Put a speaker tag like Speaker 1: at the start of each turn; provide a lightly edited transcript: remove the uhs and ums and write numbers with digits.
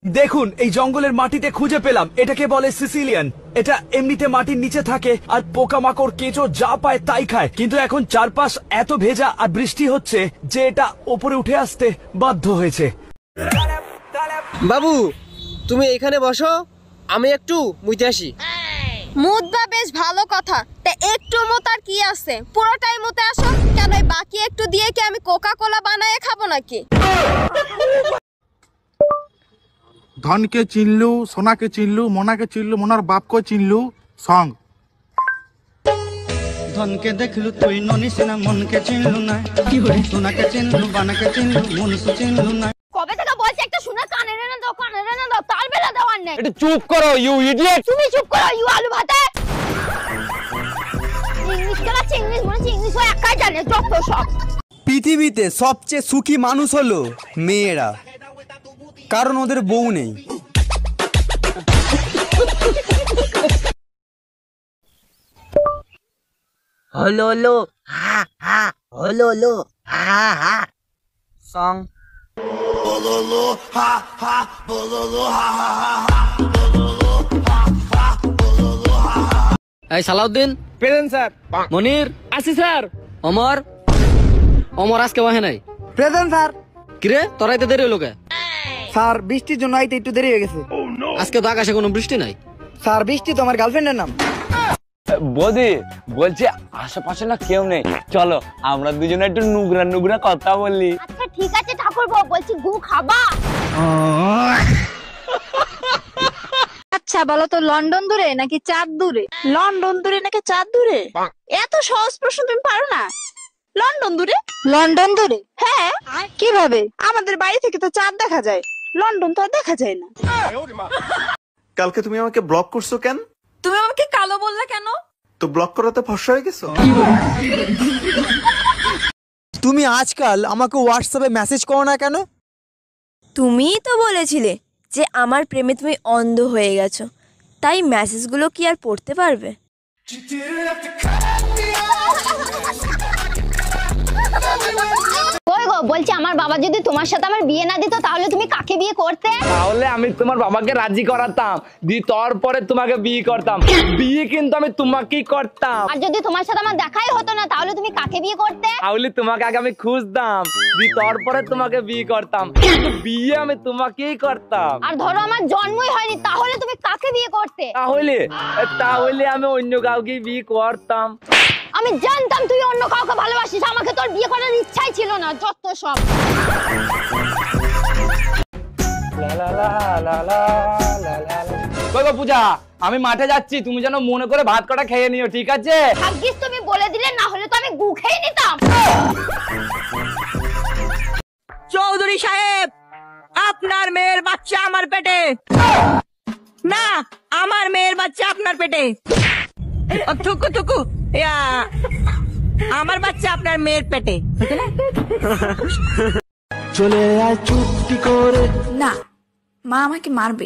Speaker 1: দেখুন এই জঙ্গলের মাটিতে খুঁজে পেলাম, এটাকে বলে সিসিলিয়ান। এটা এমনিতে মাটির নিচে থাকে আর পোকামাকড় কেঁচো যা পায় তাই খায়, কিন্তু এখন চারপাশ এত ভেজা আর বৃষ্টি হচ্ছে যে এটা ওপরে উঠে আসতে বাধ্য হয়েছে।
Speaker 2: বাবু তুমি এখানে বসো, আমি একটু মুইতে আসি।
Speaker 3: মুদবা বেশ ভালো কথা, তা একটু মুত আর কি আছে, পুরোটাই মুতে আসো। কেন বাকি একটু দিয়ে কি আমি কোকা কোলা বানায় খাবো নাকি?
Speaker 4: ধনকে চিনলু, সোনাকে চিনলু, মোনাকে চিনলু, মোনার বাপকে চিনলু। সং
Speaker 5: ধনকে দেখলু তুই ননিস না, মনকে চিনলু না, সোনাকে চিনলু, বানাকে চিনলু, মনুষ্য চিনলু না।
Speaker 3: কবে থেকে বলছি একটা শুনে কানে রেনে দাও, কানে রেনে দাও, তাল বেলা দেওয়ার নেই।
Speaker 2: একটু চুপ করো ইউ ইডিয়েট।
Speaker 3: তুমি চুপ করো ইউ আলু ভাতে। ইংলিশ খেলাচ্ছে, ইংলিশ বলছে, ইংলিশ ও একাই জানে যত সব।
Speaker 6: পৃথিবীতে সবচেয়ে সুখী মানুষ হলো মেয়েরা, কারণ ওদের বউ নেই।
Speaker 2: হলো লো হা হা, হলো লো হা হা। সং এই সালাউদ্দিন
Speaker 6: প্রেজেন্ট স্যার।
Speaker 2: মনির আসি স্যার। অমর অমর আজকে ওহে নাই।
Speaker 6: Present sir.
Speaker 2: কিরে তোরা এতে দেরি হলো কে?
Speaker 6: স্যার বৃষ্টির জন্য আইতে একটু দেরি হয়ে গেছে।
Speaker 2: আজকে তো আকাশে কোনো বৃষ্টি নাই।
Speaker 6: স্যার বৃষ্টি তো আমার গার্লফ্রেন্ডের নাম।
Speaker 7: বৌদি বলছি আশেপাশে না কেউ নেই, চলো আমরা দুজনে একটু নুগরা নুগরা কথা বললি।
Speaker 3: আচ্ছা ঠিক আছে ঠাকুরপো, বলছি গু খাবা? আচ্ছা বলো তো, লন্ডন দূরে নাকি চাঁদ দূরে?
Speaker 8: লন্ডন দূরে নাকি চাঁদ দূরে? এত সহজ প্রশ্ন তুমি পারো না? লন্ডন দূরে।
Speaker 3: লন্ডন দূরে?
Speaker 8: হ্যাঁ।
Speaker 3: কিভাবে?
Speaker 8: আমাদের বাড়ি থেকে তো চাঁদ দেখা যায়, লন্ডন তো আর দেখা যায় না।
Speaker 9: কালকে তুমি আমাকে ব্লক করছো কেন?
Speaker 8: তুমি আমাকে কালো বললে কেন?
Speaker 9: তো ব্লক করাতে ফর্সা হয়ে গেছো।
Speaker 6: তুমি আজকাল আমাকে হোয়াটসঅ্যাপে মেসেজ করো না কেন?
Speaker 10: তুমিই তো বলেছিলে যে আমার প্রেমে তুমি অন্ধ হয়ে গেছো, তাই মেসেজগুলো কি আর পড়তে পারবে?
Speaker 3: কই গো, বলছি আমার বাবা যদি তোমার সাথে আমার বিয়ে না দিত তাহলে তুমি কাকে বিয়ে করতে?
Speaker 7: তাহলে আমি তোমার বাবাকে রাজি করাতাম, দি তারপরে তোমাকে বিয়ে করতাম। বিয়ে কিন্তু আমি তোমাকেই করতাম।
Speaker 3: আর যদি তোমার সাথে আমার দেখাই হতো না তাহলে তুমি কাকে বিয়ে করতে?
Speaker 7: তাহলে তোমাকে আগে আমি খুঁজতাম, দি তারপরে তোমাকে বিয়ে করতাম, কিন্তু বিয়ে আমি তোমাকেই করতাম।
Speaker 3: আর ধরো আমার জন্মই হয়নি, তাহলে তুমি কাকে বিয়ে করতে?
Speaker 7: তাহলে আমি অন্য কাউকে বিয়ে করতাম।
Speaker 3: আমি জানতাম তুই অন্য কাউকে ভালোবাসিস, আমাকে তোর বিয়ে করার ইচ্ছাই ছিল না, যত সব।
Speaker 7: কই গো পূজা, আমি মাঠে যাচ্ছি, তুমি যেন মনে করে ভাত কটা খেয়ে নিও, ঠিক আছে?
Speaker 3: ভাগ্যিস তুমি বলে দিলে, না হলে তো আমি গু খেয়ে নিতাম।
Speaker 8: চৌধুরী সাহেব, আপনার মেয়ের বাচ্চা আমার পেটে। না, আমার মেয়ের বাচ্চা আপনার পেটে। থুকু থুকু, আমার বাচ্চা আপনার মেয়ের পেটে।
Speaker 5: চলে আয় চুপটি করে।
Speaker 10: না, মা আমাকে মারবে।